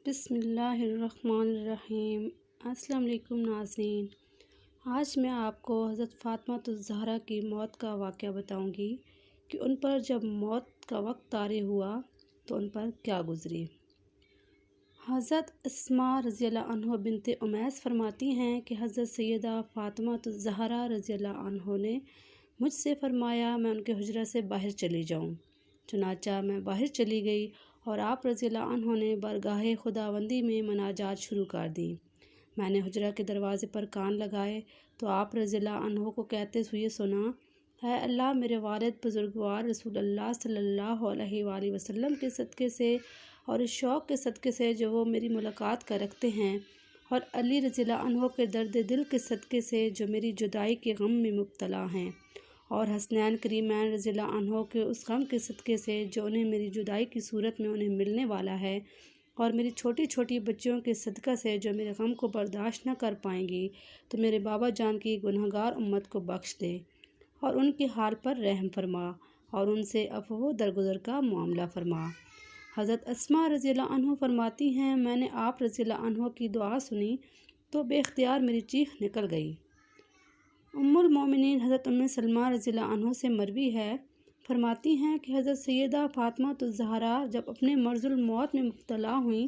بسم اللہ الرحمن الرحیم۔ السلام علیکم ناظرین، آج میں آپ کو حضرت فاطمہ الزہرا کی موت کا واقعہ بتاؤں گی کہ ان پر جب موت کا وقت طاری ہوا تو ان پر کیا گزری۔ حضرت اسماء رضی اللہ عنہ بنت امیس فرماتی ہیں کہ حضرت سیدہ فاطمہ الزہرا رضی اللہ عنہ نے مجھ سے فرمایا میں ان کے حجرہ سے باہر چلی جاؤں۔ چنانچہ میں باہر چلی گئی اور آپ رضی اللہ عنہ نے بارگاہ خداوندی میں مناجات شروع کر دی۔ میں نے حجرہ کے دروازے پر کان لگائے تو آپ رضی اللہ عنہ کو کہتے ہوئے سنا، اے اللہ، میرے والد بزرگوار رسول اللہ صلی اللہ علیہ وآلہ وسلم کے صدقے سے اور اس شوق کے صدقے سے جو وہ میری ملاقات کا رکھتے ہیں، اور علی رضی اللہ عنہ کے درد دل کے صدقے سے جو میری جدائی کے غم میں مبتلا ہیں، اور حسنین کریمین رضی اللہ عنہ کے اس غم کے صدقے سے جو انہیں میری جدائی کی صورت میں انہیں ملنے والا ہے، اور میری چھوٹی چھوٹی بچیوں کے صدقہ سے جو میرے غم کو برداشت نہ کر پائیں گی، تو میرے بابا جان کی گنہگار امت کو بخش دے اور ان کے حال پر رحم فرما اور ان سے عفو و درگزر کا معاملہ فرما۔ حضرت اسماء رضی اللہ عنہ فرماتی ہیں، میں نے آپ رضی اللہ عنہ کی دعا سنی تو بے اختیار میری چیخ نکل گئی۔ ام المومنین حضرت ام سلمہ رضی اللہ عنہ سے مروی ہے، فرماتی ہیں کہ حضرت سیدہ فاطمہ الزہرا جب اپنے مرض الموت میں مبتلا ہوئیں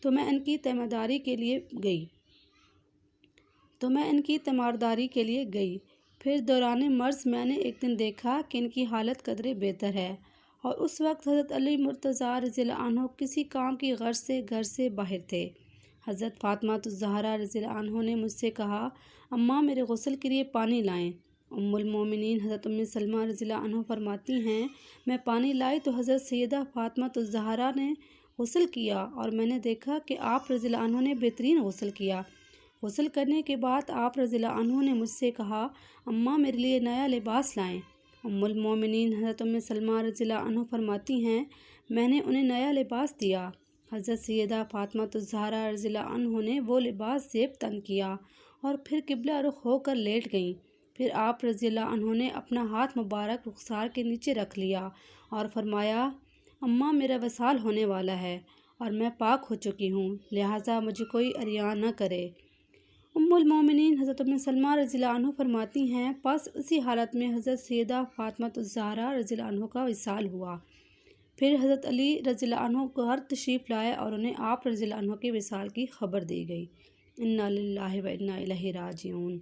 تو میں ان کی تیمارداری کے لیے گئی۔ پھر دوران مرض میں نے ایک دن دیکھا کہ ان کی حالت قدرے بہتر ہے، اور اس وقت حضرت علی مرتضیٰ رضی اللہ عنہ کسی کام کی غرض سے گھر سے باہر تھے۔ حضرت فاطمہ الزہرا رضی اللہ عنہ نے مجھ سے کہا، اماں میرے غسل کے لیے پانی لائیں۔ ام المومنین حضرت ام سلمہ رضی اللہ عنہ فرماتی ہیں، میں پانی لائی تو حضرت سیدہ فاطمہ الزہرا نے غسل کیا اور میں نے دیکھا کہ آپ رضی اللہ عنہ نے بہترین غسل کیا۔ غسل کرنے کے بعد آپ رضی اللہ عنہ نے مجھ سے کہا، اماں میرے لیے نیا لباس لائیں۔ ام المومنین حضرت ام سلمہ رضی اللہ عنہ فرماتی ہیں، میں نے انہیں نیا لباس دیا۔ حضرت سیدہ فاطمہ الزہرا رضی اللہ عنہ نے وہ لباس زیب تن کیا اور پھر قبلہ رخ ہو کر لیٹ گئیں۔ پھر آپ رضی اللہ عنہ نے اپنا ہاتھ مبارک رخسار کے نیچے رکھ لیا اور فرمایا، اماں میرا وصال ہونے والا ہے اور میں پاک ہو چکی ہوں، لہٰذا مجھے کوئی عریان نہ کرے۔ ام المومنین حضرت ام سلمہ رضی اللہ عنہ فرماتی ہیں، پس اسی حالت میں حضرت سیدہ فاطمہ الزہرا رضی اللہ عنہ کا وصال ہوا۔ پھر حضرت علی رضی اللہ عنہ گھر تشریف لائے اور انہیں آپ رضی اللہ عنہ کے وصال کی خبر دی گئی۔ انا للہ و انا الیہ راجعون۔